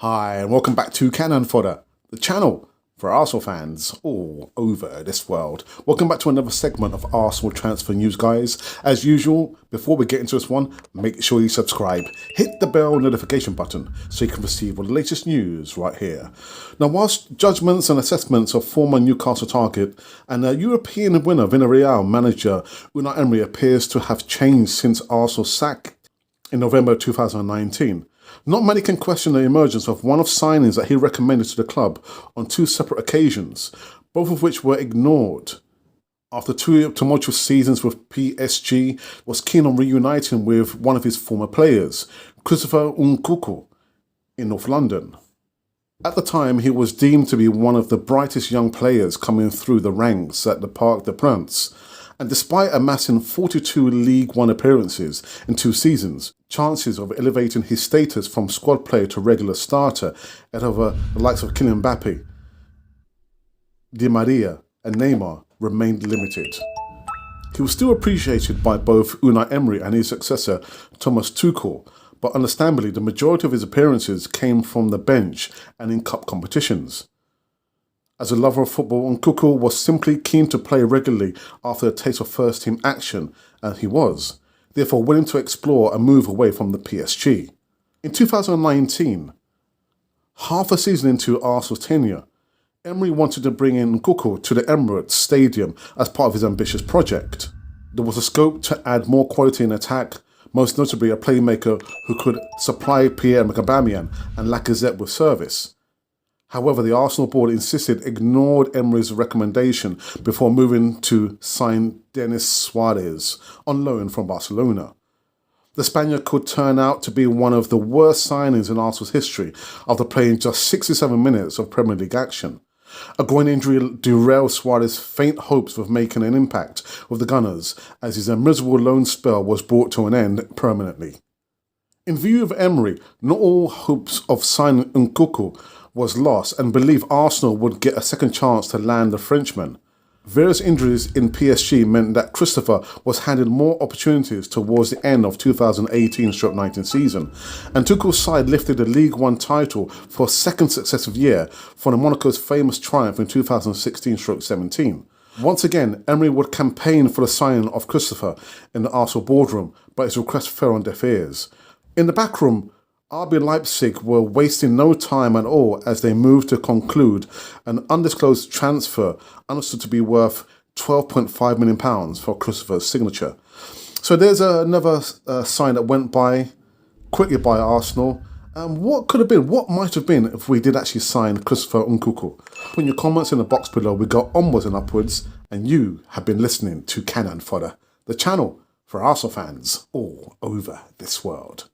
Hi, and welcome back to Cannon Fodder, the channel for Arsenal fans all over this world. Welcome back to another segment of Arsenal transfer news, guys. As usual, before we get into this one, make sure you subscribe. Hit the bell notification button so you can receive all the latest news right here. Now, whilst judgments and assessments of former Newcastle target and European winner Villarreal manager Unai Emery appears to have changed since Arsenal's sack in November 2019, not many can question the emergence of one of signings that he recommended to the club on two separate occasions, both of which were ignored. After two tumultuous seasons with PSG, was keen on reuniting with one of his former players, Christopher Nkunku, in North London. At the time, he was deemed to be one of the brightest young players coming through the ranks at the Parc des Princes, and despite amassing 42 League One appearances in 2 seasons, chances of elevating his status from squad player to regular starter ahead of the likes of Kylian Mbappe, Di Maria and Neymar remained limited. He was still appreciated by both Unai Emery and his successor Thomas Tuchel, but understandably the majority of his appearances came from the bench and in cup competitions. As a lover of football, Nkunku was simply keen to play regularly after a taste of first-team action, and he was, therefore willing to explore a move away from the PSG. In 2019, half a season into Arsenal's tenure, Emery wanted to bring in Nkunku to the Emirates Stadium as part of his ambitious project. There was a scope to add more quality in attack, most notably a playmaker who could supply Pierre-Emerick Aubameyang and Lacazette with service. However, the Arsenal board ignored Emery's recommendation before moving to sign Denis Suarez on loan from Barcelona. The Spaniard could turn out to be one of the worst signings in Arsenal's history after playing just 67 minutes of Premier League action. A groin injury derailed Suarez's faint hopes of making an impact with the Gunners as his miserable loan spell was brought to an end permanently. In view of Emery, not all hopes of signing Nkunku was lost and believed Arsenal would get a second chance to land the Frenchman. Various injuries in PSG meant that Christopher was handed more opportunities towards the end of 2018-19 season, and Tuchel's side lifted the League One title for a second successive year from Monaco's famous triumph in 2016-17. Once again, Emery would campaign for the signing of Christopher in the Arsenal boardroom, but his request fell on deaf ears. In the back room, RB Leipzig were wasting no time at all as they moved to conclude an undisclosed transfer understood to be worth £12.5 million for Christopher's signature. So there's another sign that went by quickly by Arsenal. What could have been, what might have been if we did actually sign Christopher Nkunku? Put your comments in the box below. We go onwards and upwards, and you have been listening to Cannon Fodder, the channel for Arsenal fans all over this world.